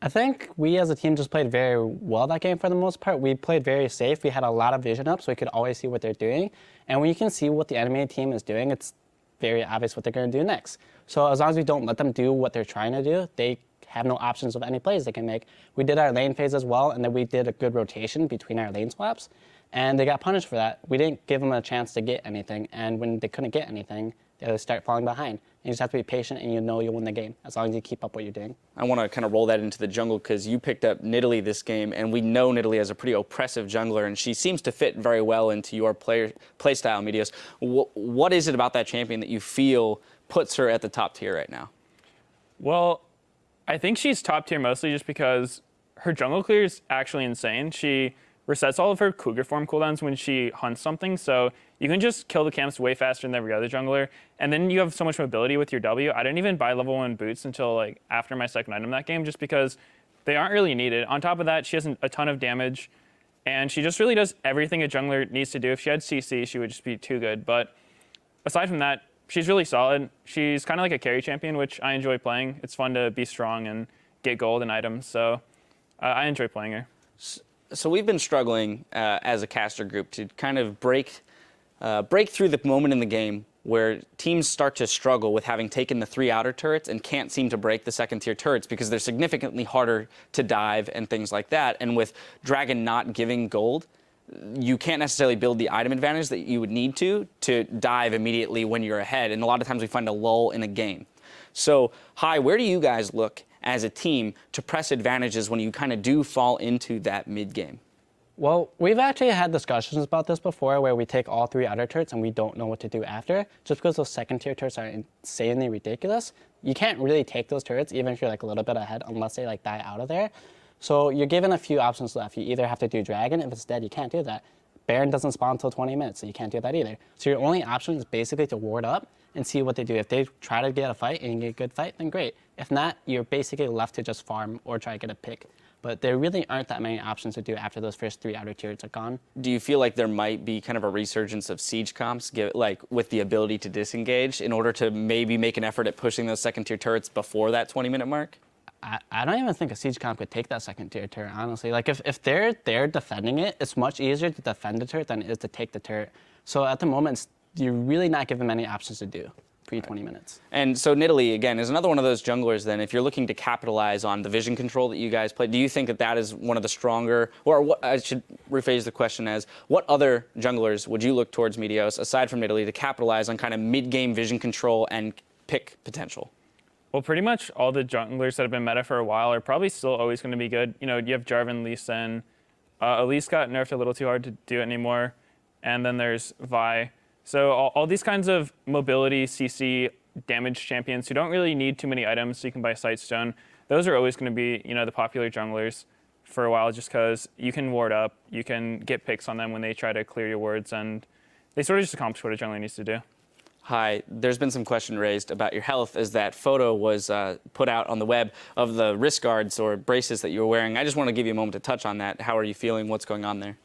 I think we as a team just played very well that game for the most part. We played very safe. We had a lot of vision up, so we could always see what they're doing. And when you can see what the enemy team is doing, it's very obvious what they're going to do next. So as long as we don't let them do what they're trying to do, they have no options of any plays they can make. We did our lane phase as well, and then we did a good rotation between our lane swaps, and they got punished for that. We didn't give them a chance to get anything, and when they couldn't get anything, they would start falling behind. And you just have to be patient, and you'll win the game as long as you keep up what you're doing. I want to kind of roll that into the jungle, because you picked up Nidalee this game, and we know Nidalee as a pretty oppressive jungler, and she seems to fit very well into your play style, Meteos. What is it about that champion that you feel puts her at the top tier right now? Well, I think she's top tier mostly just because her jungle clear is actually insane. She resets all of her Cougar form cooldowns when she hunts something, so you can just kill the camps way faster than every other jungler, and then you have so much mobility with your W. I didn't even buy level 1 boots until after my second item that game, just because they aren't really needed. On top of that, she has a ton of damage, and she just really does everything a jungler needs to do. If she had CC, she would just be too good, but aside from that, she's really solid. She's kind of like a carry champion, which I enjoy playing. It's fun to be strong and get gold and items, so I enjoy playing her. So we've been struggling as a caster group to kind of break through the moment in the game where teams start to struggle with having taken the 3 outer turrets and can't seem to break the second tier turrets because they're significantly harder to dive and things like that. And with Dragon not giving gold, you can't necessarily build the item advantage that you would need to dive immediately when you're ahead. And a lot of times we find a lull in a game. So, where do you guys look as a team to press advantages when you kind of do fall into that mid game? Well, we've actually had discussions about this before where we take all 3 outer turrets and we don't know what to do after, just because those second tier turrets are insanely ridiculous. You can't really take those turrets even if you're a little bit ahead unless they die out of there. So you're given a few options left. You either have to do Dragon. If it's dead, you can't do that. Baron doesn't spawn until 20 minutes, so you can't do that either. So your only option is basically to ward up and see what they do. If they try to get a fight and you get a good fight, then great. If not, you're basically left to just farm or try to get a pick. But there really aren't that many options to do after those first 3 outer tiers are gone. Do you feel like there might be kind of a resurgence of siege comps, with the ability to disengage in order to maybe make an effort at pushing those second tier turrets before that 20-minute mark? I don't even think a siege comp could take that second tier turret, honestly. If they're there defending it, it's much easier to defend the turret than it is to take the turret. So at the moment, you're really not given many options to do pre-20 minutes. And so Nidalee, again, is another one of those junglers then, if you're looking to capitalize on the vision control that you guys play, do you think that that is one of the stronger, or what, I should rephrase the question as, what other junglers would you look towards Meteos, aside from Nidalee, to capitalize on kind of mid-game vision control and pick potential? Well, pretty much all the junglers that have been meta for a while are probably still always going to be good. You have Jarvan, Lee Sin. Elise got nerfed a little too hard to do it anymore. And then there's Vi. So all these kinds of mobility, CC, damage champions who don't really need too many items, so you can buy Sightstone. Those are always going to be, the popular junglers for a while, just because you can ward up, you can get picks on them when they try to clear your wards, and they sort of just accomplish what a jungler needs to do. Hi, there's been some question raised about your health as that photo was put out on the web of the wrist guards or braces that you were wearing. I just want to give you a moment to touch on that. How are you feeling? What's going on there?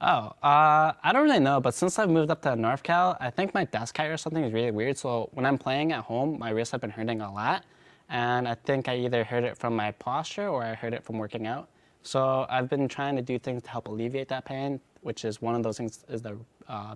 Oh, I don't really know, but since I've moved up to North Cal, I think my desk height or something is really weird. So when I'm playing at home, my wrists have been hurting a lot. And I think I either heard it from my posture or I heard it from working out. So I've been trying to do things to help alleviate that pain, which is one of those things is the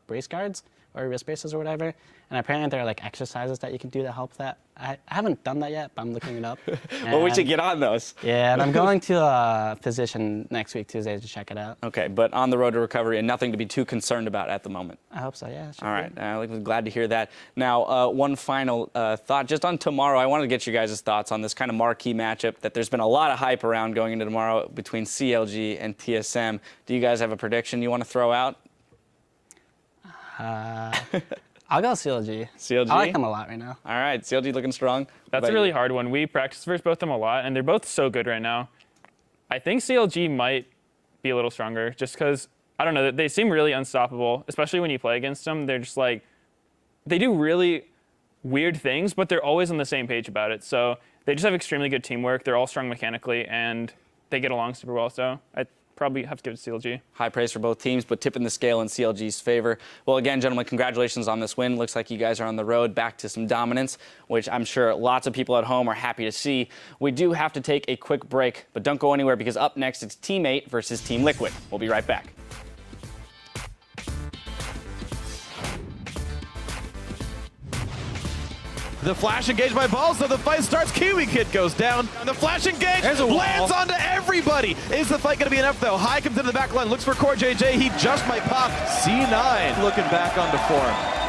brace guards or wrist braces or whatever. And apparently there are like exercises that you can do to help that. I haven't done that yet, but I'm looking it up. Well, we should get on those. Yeah, and I'm going to a physician next week, Tuesday, to check it out. Okay, but on the road to recovery and nothing to be too concerned about at the moment. I hope so, yeah. All right, I'm glad to hear that. Now, one final thought, just on tomorrow, I wanted to get you guys' thoughts on this kind of marquee matchup that there's been a lot of hype around going into tomorrow between CLG and TSM. Do you guys have a prediction you want to throw out? I'll go CLG. CLG? I like them a lot right now. All right, CLG looking strong. That's a really hard one. We practice versus both of them a lot, and they're both so good right now. I think CLG might be a little stronger just because, I don't know, they seem really unstoppable, especially when you play against them. They're just like, they do really weird things, but they're always on the same page about it. So they just have extremely good teamwork. They're all strong mechanically, and they get along super well. So I probably have to give it to CLG. High praise for both teams, but tipping the scale in CLG's favor. Well, again, gentlemen, congratulations on this win. Looks like you guys are on the road back to some dominance, which I'm sure lots of people at home are happy to see. We do have to take a quick break, but don't go anywhere because up next it's Team 8 versus Team Liquid. We'll be right back. The flash engaged by Balls, so the fight starts. Kiwi Kid goes down. And the flash engage lands onto everybody. Is the fight going to be enough, though? High comes into the back line, looks for Core JJ. He just might pop. C9 looking back onto form.